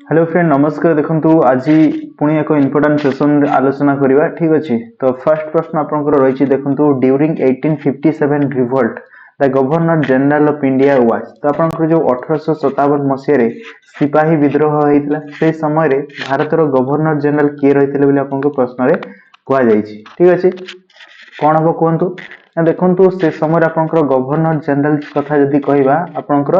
Hello friend नमस्कार देखंतु आज पुणी एक इम्पोर्टेंट सेशन आलोचना करबा ठीक अछि। तो फर्स्ट प्रश्न आपनकर रहिछि देखंतु during 1857 revolt the governor general of India was. तो आपनकर जो 1857 मसिया रे सिपाही विद्रोह होइतला से समय रे भारतर गवर्नर जनरल के रहितले बोली आपनको प्रश्न रे कुआ जाइछि ठीक अछि। कोन हबो कोंतु ना देखंतु से समय आपनकर गवर्नर जनरल कथा जदी कहबा आपनकर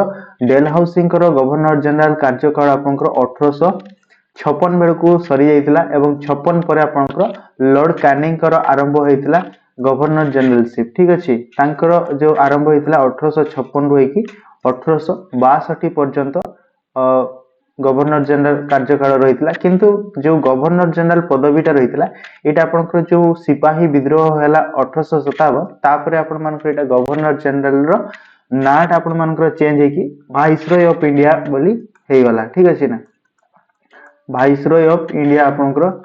डेलहाउसी गवर्नर जनरल कार्यकाल आपनकर 1856 बेलू सरी जाइतिला एवं 56 पर आपनकर लॉर्ड कैनिंग आरंभ होइतिला गवर्नर जनरलशिप ठीक अछि। तांकर जो आरंभ होइतिला 1856 रु होइकी 1862 पर्यंत गवर्नर जनरल कार्यकाल रहितला किंतु जो गवर्नर जनरल पदवीटा रहितला एटा आपनकर जो सिपाही विद्रोह हैला 1857 तापरे आपन मानकर एटा गवर्नर जनरल रो नाट आपन मानकर चेंज हेकी वाइसरॉय ऑफ इंडिया बोली हे गला ठीक अछि ना। वाइसरॉय ऑफ इंडिया आपनकर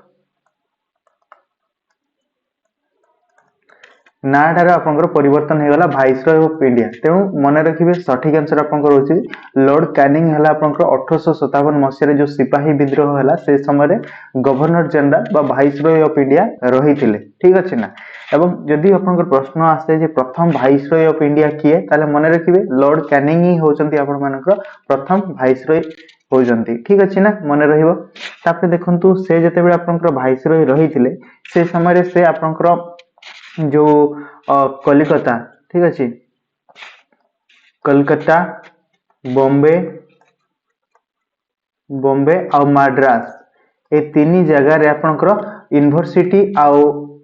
नाटार आपनकर परिवर्तन हे गला वाइसरॉय ऑफ इंडिया। तेणु मन रखिबे सठिक आंसर आपनकर होछि लॉर्ड कैनिंग हैला आपनकर 1857 मसिया रे जो सिपाही विद्रोह हैला से समय रे गवर्नर जनरल बा वाइसरॉय ऑफ इंडिया रहितिले ठीक अछि ना। एवं यदि आपनकर प्रश्न आसे जे प्रथम वाइसरॉय ऑफ इंडिया किए ताले मन रखिबे लॉर्ड कैनिंग ही होचंती आपन मानकर प्रथम वाइसरॉय होजंती ठीक अछि ना मन रहिबो। तापर देखंतु से जते बेले आपनकर वाइसरॉय रहितिले से समय रे से आपनकर जो कलिकता ठीक अछि कलकत्ता बॉम्बे आ मद्रास ए तीन जगह रे आपनकर यूनिवर्सिटी आ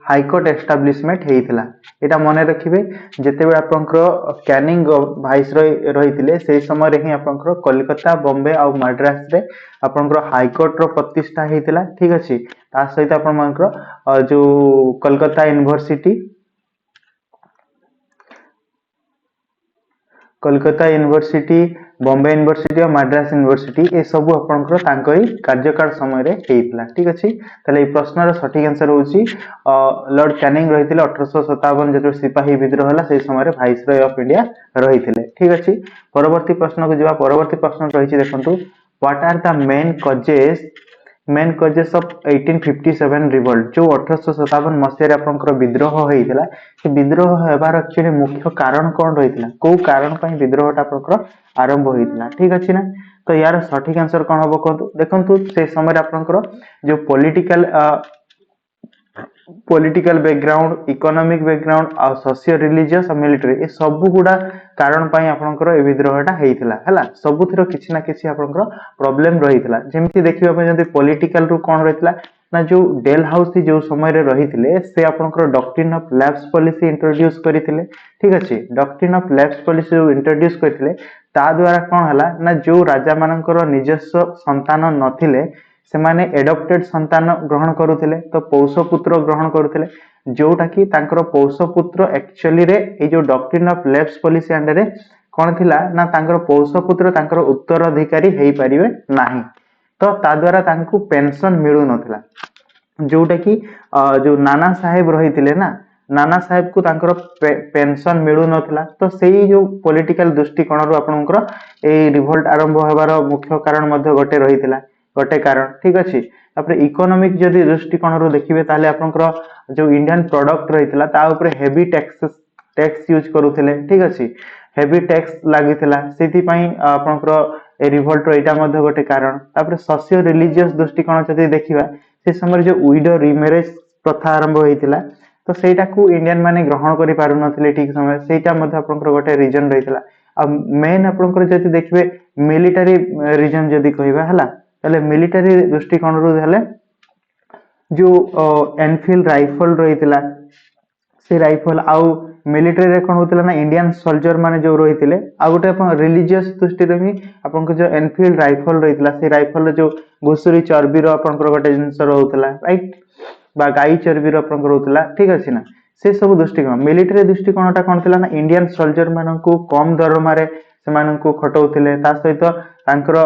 हाईकोर्ट एस्टाब्लिशमेंट हेइतिला। एटा मने रखिबे जते बेले आपनकर कैनिंग वाइसरॉय रहितिले से समय रे ही आपनकर कलकत्ता बॉम्बे आ मद्रास रे आपनकर हाईकोर्ट रो प्रतिष्ठा हेइतिला ठीक अछि। ता सहित आपन मानकर जो कलकत्ता यूनिवर्सिटी बॉम्बे यूनिवर्सिटी और मद्रास यूनिवर्सिटी ए सब आपनकर तांकरी कार्यकाल समय रे हेइतिला ठीक अछि। तले ए प्रश्न रो सठिक आंसर होछि लॉर्ड कैनिंग रहितिले 1857 जते सिपाही विद्रोह हला से समय रे वाइसरॉय ऑफ इंडिया रहितिले ठीक अछि। परवर्ती प्रश्न को जवा परवर्ती प्रश्न रहिछि देखंतु what are the main causes of 1857 revolt जो 1857 मसिया रे आपनकर विद्रोह होइतिला से विद्रोह हेबार एक्चुअली मुख्य कारण कोन रहितिला को कारण पई विद्रोहटा आपनकर आरंभ होइतिला ठीक अछि ना। तो यार सठिक आंसर कोन हबो कोंतु देखंतु से समय रे आपनकर जो पॉलिटिकल बैकग्राउंड इकोनॉमिक बैकग्राउंड आ सोशियो रिलीजियस और मिलिटरी ए सब गुडा कारण पई आपनकर ए विद्रोहटा हेइतिला हला सबुथिरो किछि ना किछि आपनकर प्रॉब्लम रहितिला। जेमति देखिबा पय जदी पॉलिटिकल रु कोन रहितिला ना जो डेलहाउसी जो समय रे रहितिले से आपनकर doctrine of lapse policy introduce करितिले ठीक अछि। डॉक्ट्रिन ऑफ लैप्स पॉलिसी जो इंट्रोड्यूस करितिले ता द्वारा कोन हला ना जो राजा मानकर निजस्व संतान नथिले से माने एडॉप्टेड संतान ग्रहण करुथिले तो पौषपुत्र ग्रहण करुथिले जोटा कि तांकर पौषपुत्र एक्चुअली रे ए जो doctrine of lapse policy under रे कोन थिला ना तांकर पौषपुत्र तांकर उत्तराधिकारी हेइ परिबे नाही तो ता द्वारा तांकु पेंशन मिलु नथिला जोटा कि जो नाना साहेब रहितिले ना नाना साहेब को तांकर पेंशन मिलु नथिला तो सेही जो पॉलिटिकल दृष्टिकोण रु आपनकर ए रिवोल्ट आरंभ होबार मुख्य कारण मध्ये गोटे रहितिला गोटे कारण ठीक अछि। तापर इकोनॉमिक जदी दृष्टिकोण रु देखिबे ताले आपनकर जो इंडियन प्रोडक्ट रहितिला ता ऊपर हेवी टैक्स यूज करूथिले ठीक अछि। हेवी टैक्स लागितिला सेति पई आपनकर ए रिवोल्ट रो एटा मध्ये गोटे कारण। तापर सोशियो रिलीजियस दृष्टिकोण जदी देखिबा से समय जो विडो रिमैरेज प्रथा आरंभ होइतिला तो सेटा को इंडियन माने ग्रहण करि पारु नथिले ठीक समय सेटा मध्ये आपनकर गोटे रीजन रहितिला। आ मेन आपनकर जदी देखिबे मिलिटरी रीजन जदी कहबा हला तले मिलिटरी दृष्टिकोण रु हेले जो एनफील्ड राइफल रहितिला से राइफल आउ मिलिटरी रे कोन होतिला ना इंडियन सोल्जर माने जो रहितिले आ गोटे अपन रिलीजियस दृष्टि रे भी आपन जो एनफील्ड राइफल रहितिला से राइफल जो घुसुरी चर्बी रो आपन गोटे जिंस रहउतला राइट बा गाई चर्बी रो आपन रहउतला ठीक अछि ना। से सब दृष्टिकोण मिलिटरी दृष्टिकोणटा कोन थिला ना इंडियन सोल्जर माननकु कम दरमा रे सेमाननकु खटौथिले ता सहित तांकर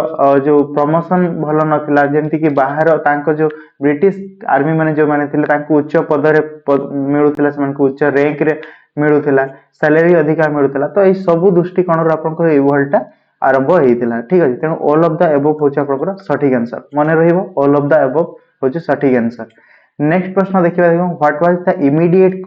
जो प्रमोशन भलो नथिला जेमति कि बाहर तांको जो ब्रिटिश आर्मी माने जो माने थिले तांको उच्च पद रे मिलुथिला सेमानकु उच्च रैंक रे मिलुथिला सैलरी अधिका मिलुथिला तो ए सब दृष्टिकोण रो आपनको ए वर्ल्डटा आरंभ होइतिला ठीक अछि तेणु ऑल ऑफ द अबव होछि आपनकर सठिक आंसर मने रहिबो ऑल ऑफ द अबव होछि सठिक आंसर। नेक्स्ट प्रश्न देखिबा देखो what was the immediate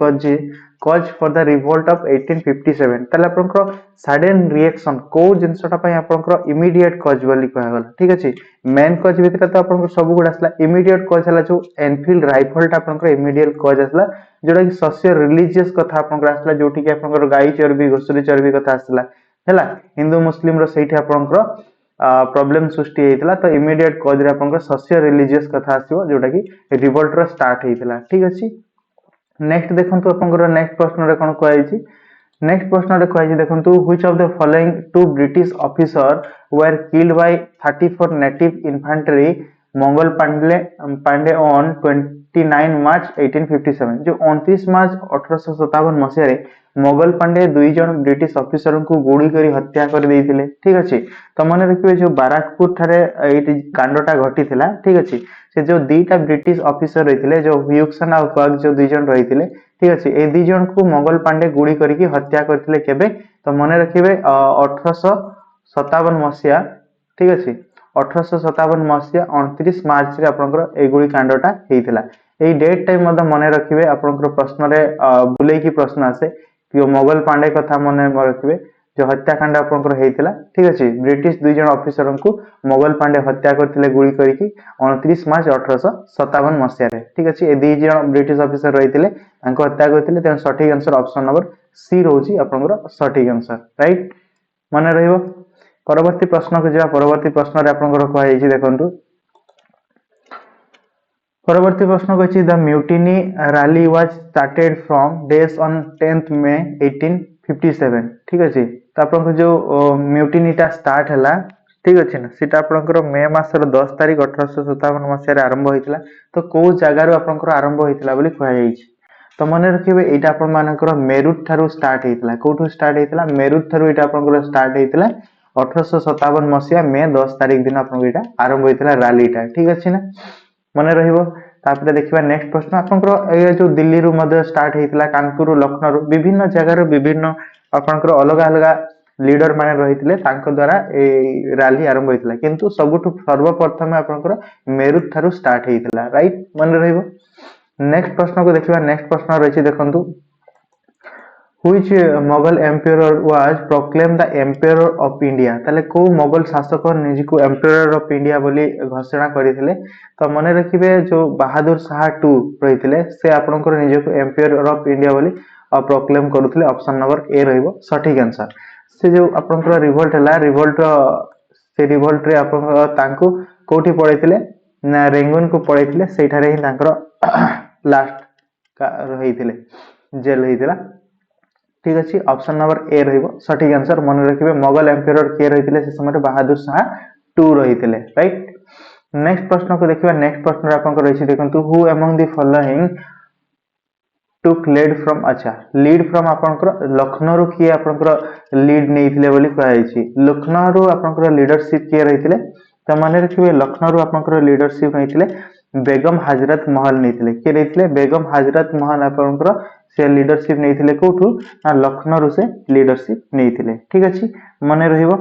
cause for the revolt of 1857 तले आपनकर सडन रिएक्शन को जिंसटा पय आपनकर इमीडिएट कॉज बोली कहला गला ठीक अछि मेन कॉज भितर त आपनकर सब गुड आसला इमीडिएट कॉज हला जो एनफील्ड राइफल ता आपनकर इमीडिएट कॉज आसला जोटा कि सोशल रिलीजियस कथा आपनकर आसला जोटी कि आपनकर गाई चर्बी घुसुरी चर्बी कथा आसला हैला हिंदू मुस्लिम रो सेठी आपनकर प्रॉब्लम सृष्टि हेतिला तो इमीडिएट कॉज रे आपनकर सोशल रिलीजियस कथा आसीबो जोटा कि रिवोल्ट रो स्टार्ट हेतिला ठीक अछि। नेक्स्ट देखंतु आपनकर नेक्स्ट प्रश्न रे कोन कहैछि नेक्स्ट प्रश्न रे कहैछि देखंतु which of the following two British officer were killed by 34 native infantry Mangal Pandey on 29 March 1857 जो 29 मार्च 1857 मसिया रे मोगल पांडे दुई जन ब्रिटिश ऑफिसर को गोली करी हत्या कर देइथिले ठीक अछि तो मन रखिबे जो बाराकपुर थारे एटी कांडटा घटिथिला ठीक अछि से जो दुईटा ब्रिटिश ऑफिसर रहिथिले जो ह्यूक्सन और क्वार्क जो दुई जन रहिथिले ठीक अछि ए दुई जन को मोगल पांडे गोली करी हत्या करथिले केबे तो मन रखिबे 1857 मसिया ठीक अछि 1857 मसिया 29 मार्च रे आपनकर ए गोली कांडटा हेइथिला ए डेट टाइम मद मन रखिबे आपनकर प्रश्न रे बुलेई की प्रश्न आसे कि मोगल पांडे कथा मन रखिबे जो हत्याकांड आपनकर हेइथिला ठीक अछि ब्रिटिश दुई जन ऑफिसर को मोगल पांडे हत्या करथिले गोली करी 29 मार्च 1857 मसिया रे ठीक अछि ए दुई जन ब्रिटिश ऑफिसर रहिथिले तांको हत्या करथिले तेन सठिक आंसर ऑप्शन नंबर सी रहउची आपनकर सठिक आंसर राइट मन रहिबो। परवर्ती प्रश्न को जा परवर्ती प्रश्न रे आपनकर कहै छि देखंतु परवर्ती प्रश्न कहछि the mutiny rally was started from days on 10th May 1857 ठीक अछि त आपन जो म्यूटिनीटा स्टार्ट हला ठीक अछि ना सीटा आपनकर मे मासर 10 तारिख 1857 मसिया रे आरंभ होइतिला तो को जगह रो आपनकर आरंभ होइतिला बोली कहै जाइ छि तो मने रखिबे एटा आपन मानकर मेरुट थारु स्टार्ट हेतिला कोठु स्टार्ट हेतिला मेरुट थारु एटा आपनकर स्टार्ट हेतिला 1857 मसिया मे 10 तारिख दिन आपन एटा आरंभ होइतिला रैलीटा ठीक अछि ना मने रहिबो तापरे देखिबा नेक्स्ट प्रश्न आपनकर ए जो दिल्ली रु मध्य स्टार्ट हेतिला कानपुर लखनऊ रु विभिन्न जगह रो विभिन्न आपनकर अलग अलग लीडर माने रहितिले तांको द्वारा ए रैली आरंभ होइतिला किंतु सबुठु सर्वप्रथम आपनकर मेरुट थारु स्टार्ट हेतिला राइट मने रहिबो। नेक्स्ट प्रश्न को देखिबा नेक्स्ट प्रश्न रहिछि देखंतु which Mughal emperor was proclaimed the emperor of India ताले को मुगल शासक निज को emperor of India बोली घोषणा करिथिले तो मने रखिबे जो बहादुर शाह 2 रहिथिले से आपनकर निज को emperor of India बोली प्रोक्लेम करूथिले ऑप्शन नंबर ए रहइबो सठिक आंसर से जो आपनकर रिवोल्ट हला रिवोल्ट से रिवोल्ट रे आपन तांको कोठी पड़ैथिले ना रेंगुन को पड़ैथिले सेठारे ही तांकर लास्ट का रहिथिले जेल हेतिला ठीक अछि ऑप्शन नंबर ए रहइबो सठिक आंसर मन रखिबे मुगल एम्पायर के रहिथिले से समय बहादुर शाह 2 रहिथिले राइट। नेक्स्ट प्रश्न को देखिबा नेक्स्ट प्रश्न रे आपन को रहिछि देखंतु who among the following took lead from अच्छा लीड फ्रॉम आपनकर लखनऊ रु किए आपनकर लीड नेइथिले बोली कहै छि लखनऊ रु आपनकर लीडरशिप के रहिथिले त माने रखिबे लखनऊ रु आपनकर लीडरशिप नेइथिले बेगम हजरत महल नेइथिले के रहिथिले बेगम हजरत महल आपनकर से लीडरशिप नेइथिले कोठु ना लखनऊ रु से लीडरशिप नेइथिले ठीक अछि मने रहिबो।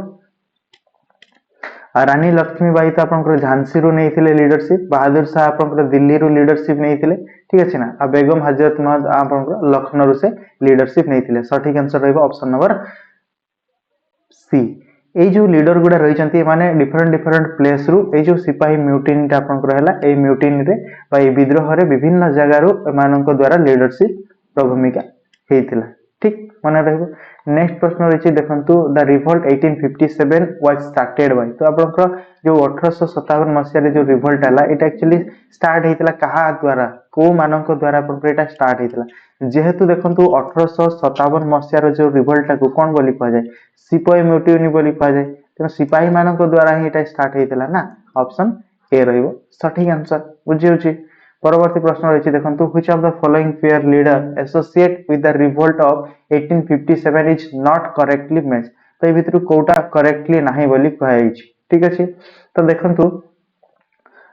रानी लक्ष्मीबाई तो आपनकर झांसी रु नेइथिले लीडरशिप बहादुर शाह आपनकर दिल्ली रु लीडरशिप नेइथिले ठीक अछि ना आ बेगम हजरत महल आपनकर लखनऊ रु से लीडरशिप नेइथिले सठिक आंसर रहइबो ऑप्शन नंबर सी। ए जो लीडर गुडा रहिचंती माने डिफरेंट डिफरेंट प्लेस रु ए जो सिपाही म्यूटिनी ता आपनकर हला ए म्यूटिनी रे बा ए विद्रोह रे विभिन्न जगह रु मानक द्वारा लीडरशिप भूमिका हेतिला ठीक मने रहइबो। नेक्स्ट प्रश्न रहिछि देखंतु the revolt 1857 was started by तो आपनकर जो 1857 मसिया रे जो रिवोल्ट हला एटा एक्चुअली स्टार्ट हेतिला कहा द्वारा को मानक द्वारा आपनकर एटा स्टार्ट हेतिला जेहेतु देखंतु 1857 मसिया रे जो रिवोल्ट को कोन बोली कह जाय सिपाही म्यूटिनी बोली कह जाय तो सिपाही मानक द्वारा ही एटा स्टार्ट हेतिला ना ऑप्शन ए रहइबो सठिक आंसर बुझियोछि। परवर्ती प्रश्न रहिछि देखंतु which of the following pair leader associate with the revolt of 1857 is not correctly match तो ए भितरु कोटा करेक्टली नाही बोली कहै छि ठीक अछि तो देखंतु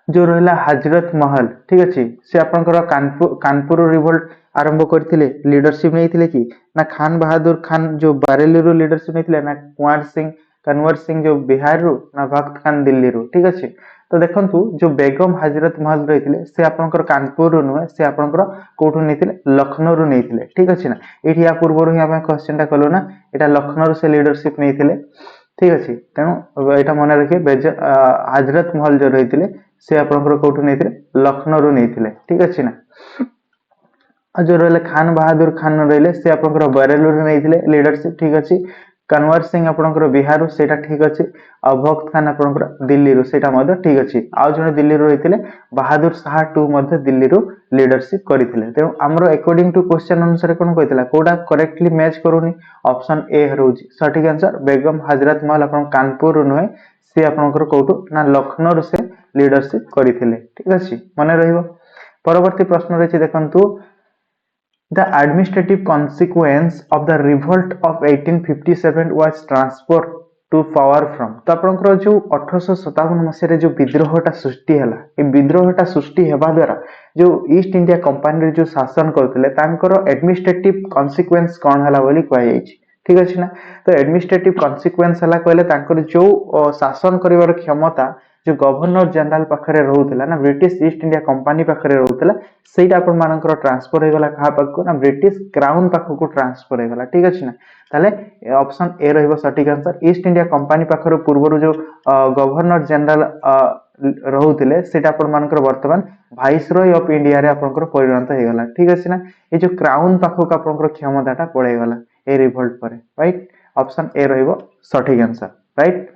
जो रहला हजरत महल ठीक अछि से आपनकर कानपुर रिवोल्ट आरंभ करथिले लीडरशिप नेइथिले कि ना खान बहादुर खान जो बारेली रो लीडरशिप नेइथिले ना कुंवर सिंह कन्वर सिंह जो बिहार रु ना भक्त खान दिल्ली रु ठीक अच्छे। तो देखंतु जो बेगम हजरत महल रही से आपनकर कानपुर रु नुहे से आपनकर कोठु नेतिले लखनऊ रु नेतिले ठीक अच्छे ना। एठी या पूर्व ही आमे क्वेश्चन टा कलो ना एटा लखनऊ से लीडरशिप नेतिले ठीक अच्छे। तेणु एटा मन रखिए हजरत महल जो रही से आपनकर कोठु नेतिले लखनऊ रु नेतिले ठीक अच्छे ना। जो रहे खान बहादुर खान रही से आपनकर बरेलू नहीं लीडरशिप ठीक अच्छे। कन्वर सिंह आपनकर बिहार सेटा ठीक अच्छे। भक्त खान आपनकर दिल्ली रू सेटा मध्य ठीक अच्छे। आउ जने दिल्ली रू रही बहादुर शाह टू मध्य दिल्ली रू लीडरशिप करथिले। तेणु हमरो अकॉर्डिंग टू क्वेश्चन अनुसार कोन कहितला कोडा करेक्टली मैच करूनी ऑप्शन ए रहउची सटीक आंसर। बेगम हजरत महल आपन कानपुर नुहे से आपनकर कोटू ना लखनऊ से लीडरशिप करथिले ठीक अच्छे मन रहिबो। परवर्ती प्रश्न रही देखंतु The administrative consequence of the revolt of 1857 was transferred to power from। तो आपनकर जो 1857 मसीह जो विद्रोहटा सृष्टि हैला ए विद्रोहटा सृष्टि हेबा द्वारा जो ईस्ट इंडिया कंपनी जो शासन करथिले तांकर एडमिनिस्ट्रेटिव कॉन्सिक्वेंस कोन हैला बोली कहै छै ठीक अछि ना। तो एडमिनिस्ट्रेटिव कॉन्सिक्वेंस हैला कहले तांकर जो शासन करिवार क्षमता जो गवर्नर जनरल पाखरे रहउतला ना ब्रिटिश ईस्ट इंडिया कंपनी पाखरे रहउतला सेटा अपन मानकर ट्रांसफर हो गला कहा पाखको ना ब्रिटिश क्राउन पाखको ट्रांसफर हो गला ठीक अछि ना। ताले ऑप्शन ए रहइबो सटीक आंसर। ईस्ट इंडिया कंपनी पाखरो पूर्वरु जो गवर्नर जनरल रहउतले सेटा अपन मानकर वर्तमान वाइसरॉय ऑफ इंडिया रे आपनकर परिणत हो गला ठीक अछि ना। ए जो क्राउन पाखको आपनकर क्षमताटा पड़े गला ए रिवोल्ट परे राइट। ऑप्शन ए रहइबो सटीक आंसर राइट।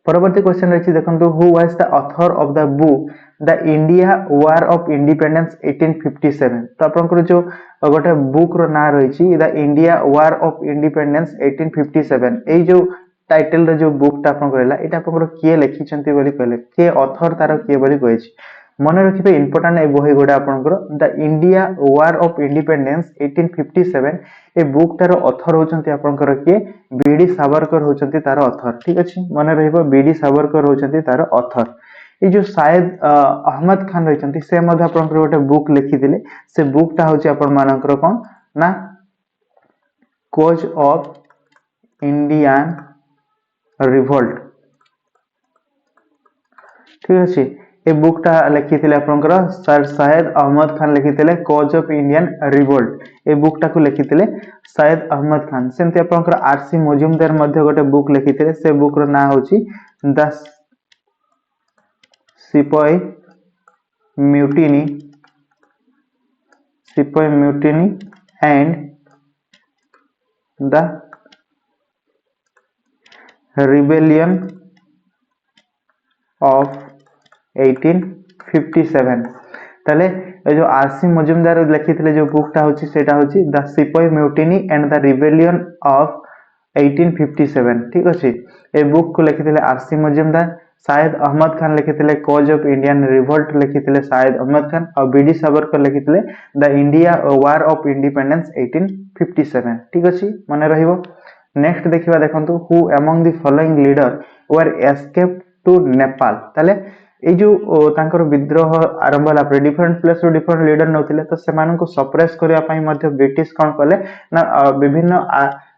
परवर्ती क्वेश्चन रही देखो who was the author of the book the India war of independence 1857। तो आपनकर जो गोटे बुक रो ना रही the India war of independence 1857 ए जो टाइटल रे जो बुक ता आपन कहला एटा आपनकर किए लिखिचंती बोली कहले के ऑथर तार किए बोली कहछि मन रखिबे इंपोर्टेंट ए बही गोडा आपनकर the India war of independence 1857 a book तार ऑथर होचंती आपनकर के बीडी सावरकर होचंती तार ऑथर ठीक अछि मन रहइबो बीडी सावरकर होचंती तार ऑथर। ए जो शायद अहमद खान रहिचंती से मध्ये आपनकर गोटे बुक लिखि दिले से बुक ता होची आपन मानकर कोन ना कोज ऑफ इंडियन रिवोल्ट ठीक अछि। ए बुक ता लिखिथिले आपनकर सर शायद अहमद खान लिखिथिले कॉज ऑफ इंडियन रिवोल्ट ए बुक ता को लिखिथिले शायद अहमद खान। सेमते आपनकर आरसी मजुमदार मध्ये गोटे बुक लिखिथिले से बुक रो ना होची द सिपाही mutiny and the rebellion of 1857। ताले जो आरसी मजुमदार लिखिथिले जो बुकटा होची सेटा होची द सिपाही mutiny and the rebellion of 1857 ठीक अछि। ए बुक को लिखिथिले आरसी मजुमदार। शायद अहमद खान लिखिथिले कॉज ऑफ इंडियन रिवोल्ट लिखिथिले शायद अहमद खान और बीडी सावरकर लिखिथिले the India war of independence 1857 ठीक अछि मन रहिबो। नेक्स्ट देखिबा देखंतु who among the following leader were escaped to Nepal. ताले ए जो तांकर विद्रोह आरंभ होला पर डिफरेंट प्लेस रो डिफरेंट लीडर नथिले तो सेमान को सप्रेस करिया पई मध्ये ब्रिटिश कोन कले ना विभिन्न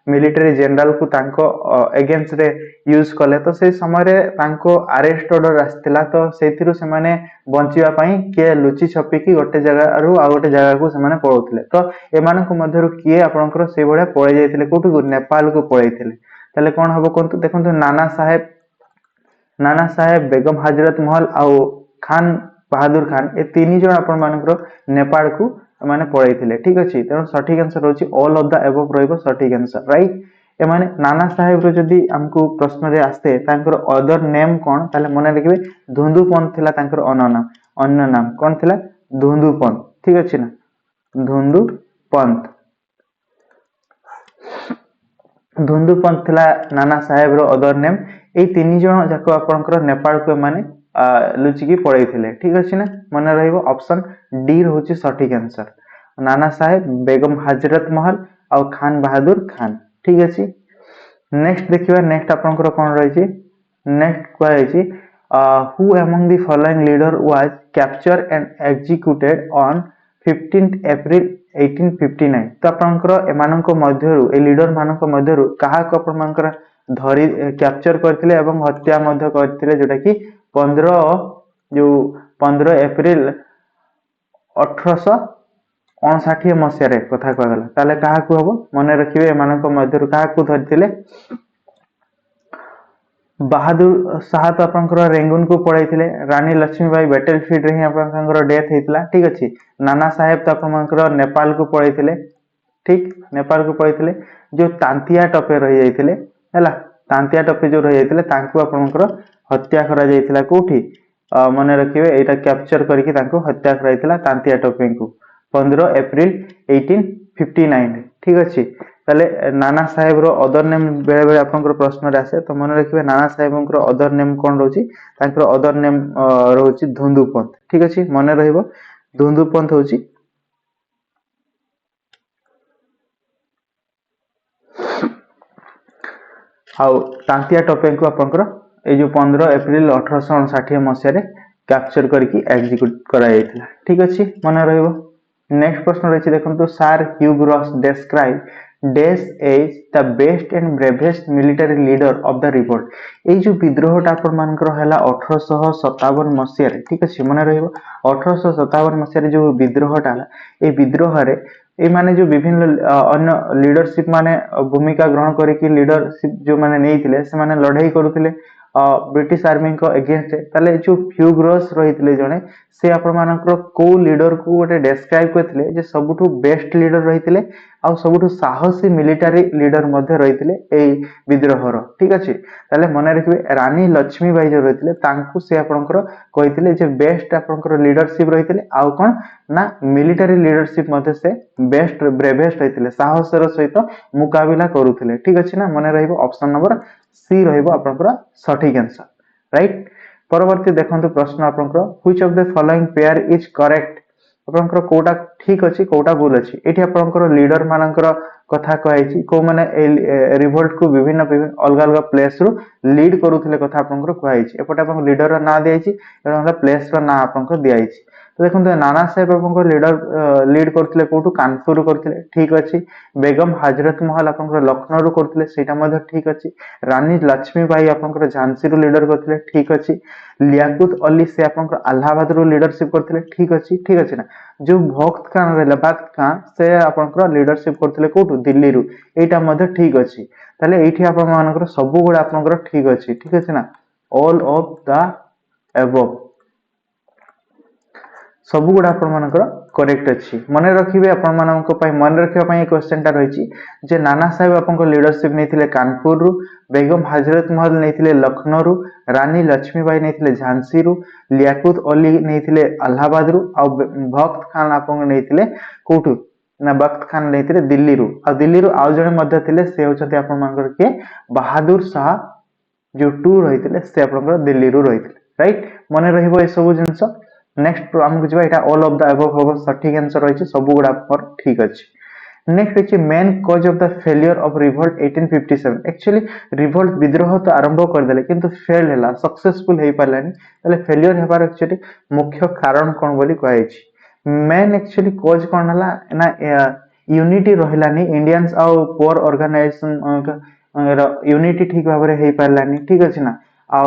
मिलिटरी जनरल को तांको अगेंस्ट रे यूज कले। तो से समय रे तांको अरेस्ट ऑर्डर आस्तिला तो सेथिरु से माने बंचिया पई के लुचि छपी की गोटे जगह रु आ गोटे जगह को से माने पळौथिले। तो एमान को मध्यरु किए आपनकर से बडा पळे जायथिले कोठु नेपाल को पळैथिले तले कोन हबो कोन तो देखंतु नाना साहेब बेगम हजरत महल आउ खान बहादुर खान ए तीन जन अपन मानकर नेपाल को माने पळैथिले ठीक अछि। तेणु सठिक आंसर होची ऑल ऑफ द अबव रहइबो सठिक आंसर राइट। ए माने नाना साहेब रो जदी हमको प्रश्न रे आस्ते तांकर अदर नेम कोन ताले मने रखिबे धुंदुपंत थिला तांकर अन्य नाम कोन थिला धुंदुपंत ठीक अछि ना धुंदुपंत थिला नाना साहेब रो अदर नेम। ए तीन जन जाको आपनकर नेपाल को माने लुचिकी पळैथिले ठीक अछि ना मन रहइबो ऑप्शन डी होची सठिक आंसर नाना साहेब बेगम हजरत महल और खान बहादुर खान ठीक अछि। नेक्स्ट देखिबा नेक्स्ट आपनकर कोन रही छी नेक्स्ट क्वेश्चन छी who among the following leader was capture and executed on 15th अप्रैल 1859। तो आपनकर एमाननको मध्यरु ए लीडर मानको मध्यरु काहा को आपनकर धरी कैप्चर करथिले एवं हत्या मध्य करथिले जोटा कि 15 एप्रिल 1859 मसीह रे कथा कहला ताले काहा को हबो मने रखिबे एमानक मध्यरु काहा को धरथिले बहादुर शाह तो आपनकर रेंगुन को पढ़ाइथिले रानी लक्ष्मीबाई बैटलफील्ड रे ही आपनकर डेथ हेतला ठीक अछि नाना साहेब तो आपनकर नेपाल को पढ़ाइथिले ठीक नेपाल को पढ़ाइथिले जो तांतिया टपे रही जाइथिले हैला तांतिया टपे जो रही जाइथिले तांको आपनकर हत्या करा जाइथिला कोठी मने रखिबे एटा कैप्चर करके तांको हत्या करा जाइथिला तांतिया टपे को 15 एप्रिल 1859 ठीक अछि ताले नाना साहेब रो अदर नेम बेले बेले आपनकर प्रश्न रे आसे तो मन रखिबे नाना साहेबंकर अदर नेम कोन रोची तांकर अदर नेम रोची धुंदुपंत ठीक अछि मन रहिबो धुंदुपंत होची आउ तांतिया टोपे को आपनकर ए जो 15 एप्रिल 1859 मसिया रे कैप्चर करके एग्जीक्यूट करा जाइथिला ठीक अछि मन रहिबो नेक्स्ट प्रश्न रही देखो sir Hugh Rose describe dash as the best and bravest military leader of the revolt ए जो विद्रोहटा आपण मानकर हला 1857 मसिया रे ठीक अछि मन रहिबो 1857 मसिया रे जो विद्रोहटा ए विद्रोह रे ए माने जो विभिन्न अन्य लीडरशिप माने भूमिका ग्रहण करके लीडरशिप जो माने नेइथिले से माने लड़ाई करूथिले ब्रिटिश आर्मी को अगेंस्ट ताले जो ह्यूग रॉस रहिथिले जने से आपण मानकर को लीडर को गोटे डिस्क्राइब करथिले जे सबुठु बेस्ट लीडर रहिथिले आ सबुठु साहसी मिलिटरी लीडर मध्ये रहिथिले ए विद्रोहर ठीक अछि ताले मने रखिबे रानी लक्ष्मीबाई जो रहिथिले तांकु से आपनकर कहिथिले जे बेस्ट आपनकर लीडरशिप रहिथिले आ कोन ना मिलिटरी लीडरशिप मध्ये से बेस्ट ब्रेवेस्ट रहिथिले साहसर सहित मुकाबिला करूथिले ठीक अछि ना मने रहिबो ऑप्शन नंबर सी रहिबो आपनकर सठिक आंसर राइट परवर्ती देखंतु प्रश्न आपनकर which of the following pair is correct आपनकर कोटा ठीक अछि कोटा भूल अछि एठी आपनकर लीडर मानकर कथा कहैछि को माने रिवोल्ट को विभिन्न विभिन्न अलग अलग प्लेस रु लीड करूथिले कथा आपनकर कहैछि एपटे आपन लीडर रा नाम दियाइछि एवं प्लेस रा नाम आपनकर दियाइछि तो देखो नाना साहेब आपनकर लीडर लीड करथिले कोटु कानपुर करथिले ठीक अछि बेगम हजरत महल आपनकर लखनऊ रु करथिले सेटा मध्ये ठीक अछि रानी लक्ष्मीबाई आपनकर झांसी रु लीडर करथिले ठीक अछि लियाकुत अली से आपनकर इलाहाबाद रु लीडरशिप करथिले ठीक अछि ना जो भक्त खान रहला बात खान से आपनकर लीडरशिप करथिले कोटु दिल्ली रु एटा मध्ये ठीक अछि ताले एठी आपन मानकर सब गुडा आपनकर ठीक अछि ना ऑल ऑफ द अबव सब गुडा आपण मानकर करेक्ट अछि मने रखिबे आपण मानक पय मन रखिबा पय क्वेश्चन ता रहिछि जे नाना साहेब आपनकर लीडरशिप नेथिले कानपुर रु बेगम हजरत महल नेथिले लखनऊ रु रानी लक्ष्मीबाई नेथिले झांसी रु लियाकुत अली नेथिले इलाहाबाद रु आ भक्त खान आपन नेथिले कोठु ना भक्त खान नेथिले दिल्ली रु आ जने मध्य थिले से होचते आपण मानकर के बहादुर शाह जो टू रहिथिले से आपनकर दिल्ली रु रहिथिले राइट मने रहिबो ए सब जिंस नेक्स्ट हमकु जबा एटा ऑल ऑफ द अबव होबो सठिक आंसर रहिछि सब गुडा पर ठीक अछि नेक्स्ट अछि main cause of the failure of revolt 1857 actually revolt विद्रोह तो आरंभ कर देले किंतु फेल हैला सक्सेसफुल हे पालानी तले फेलियर हेबार एक्चुअली मुख्य कारण कोन बोली कहै छी मेन एक्चुअली कॉज कोन हला ना यूनिटी रहिलानी इंडियंस आ पुअर ऑर्गेनाइजेशन यूनिटी ठीक भाबरे हे पालानी ठीक अछि ना आ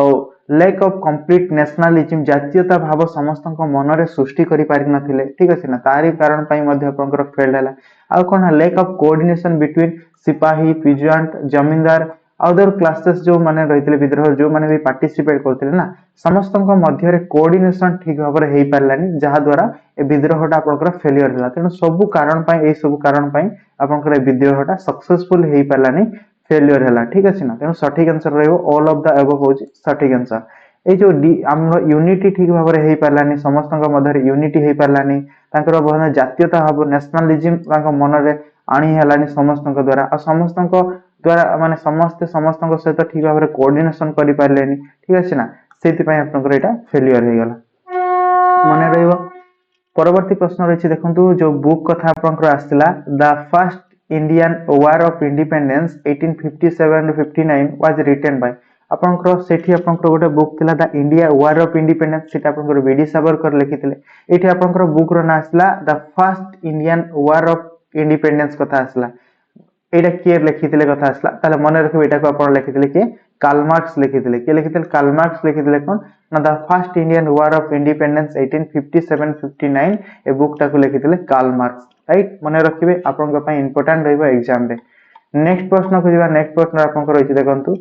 लैक ऑफ कंप्लीट नेशनलिज्म जातीयता भाव समस्त मन रे सृष्टि करि पारि नथिले ठीक अछि ना तारी कारण पई मध्ये आपनकर फेल हैला आ कोन लैक ऑफ कोऑर्डिनेशन बिटवीन सिपाही पिजेंट जमींदार अदर क्लासेस जो माने रहितले विद्रोह जो माने भी पार्टिसिपेट करथिले ना समस्त मध्य रे कोऑर्डिनेशन ठीक भाबरे हे पारलानी जहा द्वारा ए विद्रोहटा आपनकर फेलियर हैला तेनो सब कारण पई ए सब कारण पई आपनकर ए विद्रोहटा सक्सेसफुल हे पारलानी फेलियर हैला ठीक अछि ना तेनो सठिक आंसर रहइबो ऑल ऑफ द अबव होची सठिक आंसर ए जो हमर यूनिटी ठीक भाबरे हे पारलानी समस्त मध्य रे यूनिटी हे पारलानी तांकर बहन जातीयता भाव नेशनलिज्म तांकर मन रे आनी हलानी समस्त द्वारा आ समस्त द्वारा माने समस्त सहित ठीक भाबरे कोऑर्डिनेशन करि पारलेनी ठीक अछि ना सेति पय आपनकर एटा फेलियर हे गेला मने रहइबो परवर्ती प्रश्न रहिछि देखंतु जो बुक कथा आपनकर आस्तिला the first Indian war of independence 1857 to 59 was written by आपनकर सेठी आपनकर गोटे बुक थिला the India war of independence सेटा आपनकर बीडी सावरकर लिखिथिले एठी आपनकर बुक रो ना आस्ला the first Indian war of independence कथा आस्ला एटा किए लिखिथिले कथा आसला ताले मन रखिबे एटा को आपण लिखिथिले के कार्ल मार्क्स लिखिथिले के लिखिथिले कार्ल मार्क्स लिखिथिले कोन ना the first Indian war of independence 1857-59 a book टा को लिखिथिले कार्ल मार्क्स राइट मन रखिबे आपण को पय इंपोर्टेंट रहइबो एग्जाम रे नेक्स्ट प्रश्न को जिबा नेक्स्ट प्रश्न आपण को रहिछि देखंतु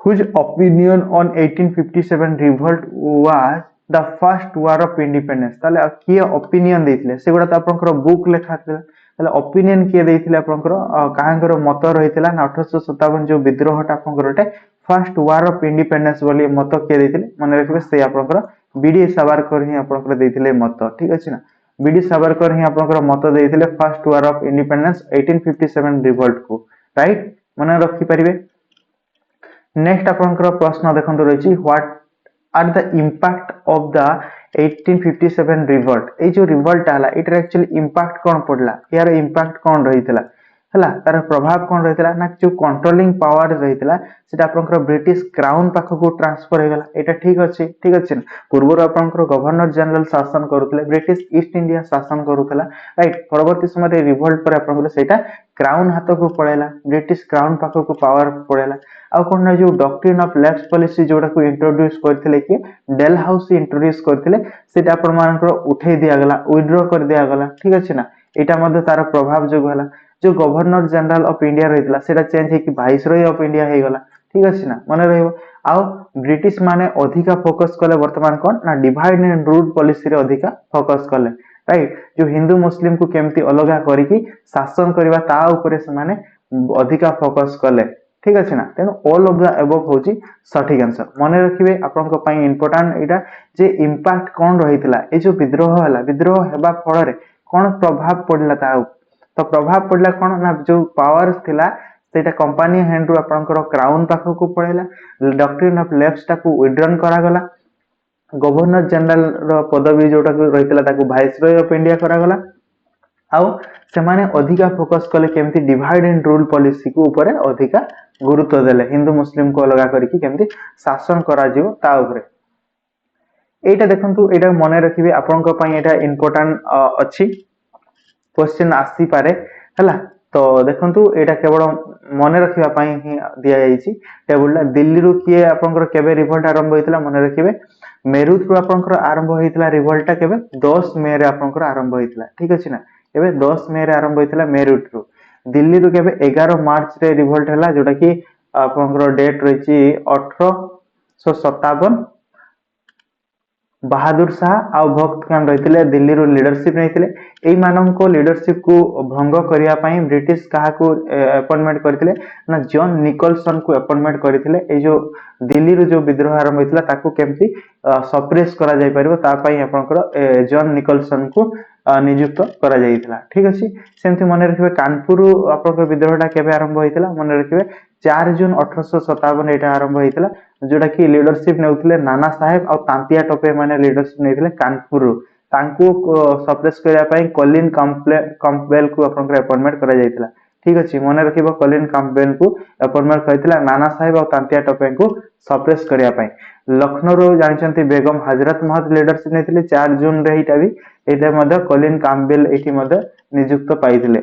whose opinion on 1857 revolt was the first war of independence ताले किए ओपिनियन देथिले सेगुडा त आपनकर बुक लेखा थिला ताले ओपिनियन किए देथिले आपनकर काहांकर मत रहितला ना 1857 जो विद्रोहटा आपनकर फर्स्ट वार ऑफ इंडिपेंडेंस बोली मत किए देथिले मन रखबे से आपनकर बीडी सावरकर ही आपनकर देथिले मत ठीक अछि ना बीडी सावरकर ही आपनकर मत देथिले first war of independence 1857 revolt को राइट मन रखि परिबे नेक्स्ट आपनकर प्रश्न देखंतु रहिछि what are the impact of the 1857 revolt ए जो रिवोल्ट आला इटर एक्चुअली इंपैक्ट कोन पडला यार इंपैक्ट कोन रहितला हला तार प्रभाव कोन रहितला ना जो कंट्रोलिंग पावर रहितला सेटा आपनकर ब्रिटिश क्राउन पाख को ट्रांसफर हे गला एटा ठीक अछि ना पूर्वर आपनकर गवर्नर जनरल शासन करूतले ब्रिटिश ईस्ट इंडिया शासन करूतला राइट परवर्ती समय रे रिवोल्ट पर आपनकर सेटा क्राउन हाथ को पळेला ब्रिटिश क्राउन पाख को पावर पळेला आ कोन जो डॉक्ट्रिन ऑफ लेफ्ट पॉलिसी जोडा को इंट्रोड्यूस करथिले कि डेल हाउस इंट्रोड्यूस करथिले सेटा आपन मानकर उठै दिया गला विथड्रॉ कर दिया गला ठीक अछि ना एटा मध्ये तार प्रभाव जो गला जो गवर्नर जनरल ऑफ इंडिया रहितला सेटा चेंज हे कि वाइसरॉय ऑफ इंडिया हे गला ठीक अछि ना मन रहइबो आ ब्रिटिश माने अधिका फोकस कले वर्तमान कोन ना डिवाइड एंड रूल पॉलिसी रे अधिका फोकस कले राइट जो हिंदू मुस्लिम को केमती अलगा करी कि शासन करबा ता ऊपर से माने अधिका फोकस कले ठीक अछि ना तेनो ऑल ऑफ द अबव होची सठिक आंसर मन रखिबे आपन को पई इंपोर्टेंट एटा जे इंपैक्ट कोन रहितला ए जो विद्रोह हला विद्रोह हेबा फळ रे कोन प्रभाव पडला ता तो प्रभाव पडला कोन ना जो पावर थिला सेटा कंपनी हैंड रु आपनकर क्राउन पाखो को पळेला डॉक्ट्रिन ऑफ लेफ्ट टा को विड्रॉन करा गला गवर्नर जनरल रो पदवी जोटा को रहितला ताको वाइसरॉय ऑफ इंडिया करा गला आउ से माने अधिका फोकस कले केमती डिवाइड एंड रूल पॉलिसी को ऊपर अधिका गुरुत्व देले हिंदू मुस्लिम को अलगा करके केमती शासन करा जिवो ता ऊपर एटा देखंतु एटा मने रखिबे आपन को पई एटा इंपोर्टेंट अछि क्वेश्चन आसी पारे हला तो देखंतु एटा केवल मने रखिबा पई ही दिया जाईची टेबुलला दिल्ली रु किए आपनकर केबे रिवोल्ट आरंभ होइतला मने रखिबे मेरुत रु आपनकर आरंभ होइतला रिवोल्टटा केबे 10 मे रे आपनकर आरंभ होइतला ठीक अछि ना एबे 10 मे रे आरंभ होइतला मेरुत रु दिल्ली रु केबे 11 मार्च रे रिवोल्ट हला जोटा कि आपनकर डेट रहिची 1857 बहादुर शाह आ भक्त खान रहितले दिल्ली रो लीडरशिप नैतिले एई मानन को लीडरशिप को भंग करिया पई ब्रिटिश काहा को अपॉइंटमेंट करथिले ना जॉन निकोलसन को अपॉइंटमेंट करथिले ए जो दिल्ली रो जो विद्रोह आरंभ होइतला ताको केमती सप्रेस करा जाय परिबो ता पई आपनकर जॉन निकोलसन को नियुक्त करा जायतिला ठीक अछि सेमति मने रखिबे कानपुर आपनकर विद्रोहटा केबे आरंभ होइतला मने रखिबे 4 जून 1857 एटा आरंभ होइतला जोटा कि लीडरशिप नेउतले नाना साहेब और तांतिया टोपे माने लीडरशिप नेउतले कानपुर तांको सप्रेस करिया पई कॉलिन कैंपबेल को आपनकर अपॉइंटमेंट करा जायतिला ठीक अछि मने रखिबो कॉलिन कैंपबेल को अपॉइंटमेंट करथिला नाना साहेब और तांतिया टोपे को सप्रेस करिया पई लखनऊ रो जानचंती बेगम हजरत महल लीडरशिप नेथिले 4 जून रे हिटा भी एते मध्ये कॉलिन कैंपबेल एठी मध्ये नियुक्त पाइथिले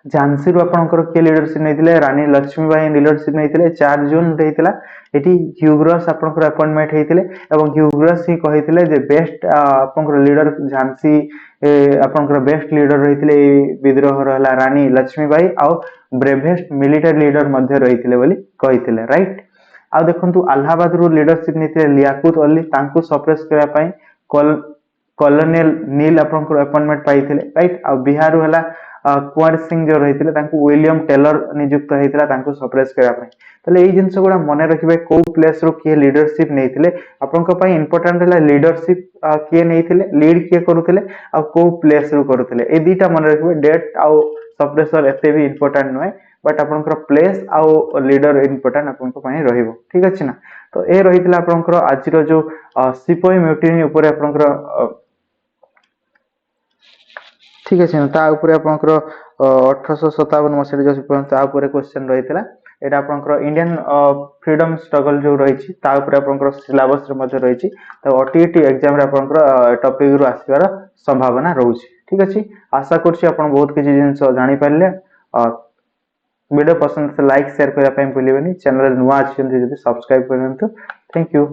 झांसी रो आपनकर के लीडरशिप नेथिले रानी लक्ष्मीबाई लीडरशिप नेथिले 4 जून रेहितला एठी ह्यूग्रस आपनकर अपॉइंटमेंट हेतिले एवं ह्यूग्रस ही कहिथिले जे बेस्ट आपनकर लीडर झांसी आपनकर बेस्ट लीडर रहिथिले विद्रोह रहला रानी लक्ष्मीबाई आ ब्रेवेस्ट मिलिटरी लीडर मध्ये रहिथिले बोली कहिथिले राइट आ देखंतु इलाहाबाद रो लीडरशिप नेथिले लियाकुत अली तांको सप्रेस करा पई कॉलोनियल नील आपनकर अपॉइंटमेंट पाइथिले राइट आ बिहार हला कुंवर सिंह जो रहिथिले तांको विलियम टेलर नियुक्त हेतिला तांको सप्रेस करा पई तले एई जिंस गुडा मने रखिबे को प्लेस रो के लीडरशिप नेथिले आपनका पई इंपोर्टेंट हला लीडरशिप के नेथिले लीड के करूथिले आ को प्लेस रो करूथिले ए दीटा मने रखिबे डेट आ सप्रेसर एते भी इंपोर्टेंट नय बट आपनकर प्लेस आ लीडर इंपोर्टेंट आपनको पई रहिबो ठीक अछि ना तो ए रहितला आपनकर आज रो जो सिपोई म्यूटिनी ऊपर आपनकर ठीक अछि ना ता ऊपर आपनकर 1857 मसिया जो ता ऊपर क्वेश्चन रहितला एटा आपनकर इंडियन फ्रीडम स्ट्रगल जो रहिछि ता ऊपर आपनकर सिलेबस रे मध्ये रहिछि तो ओटीटी एग्जाम रे आपनकर टॉपिक रु आसीबार संभावना रहउछि ठीक अछि आशा करछि आपन बहुत किछि जिंस जानि पारले वीडियो पसंद से लाइक शेयर करने भूलिए, चैनल नुआ अच्छी जब सब्सक्राइब करनी। Thank you.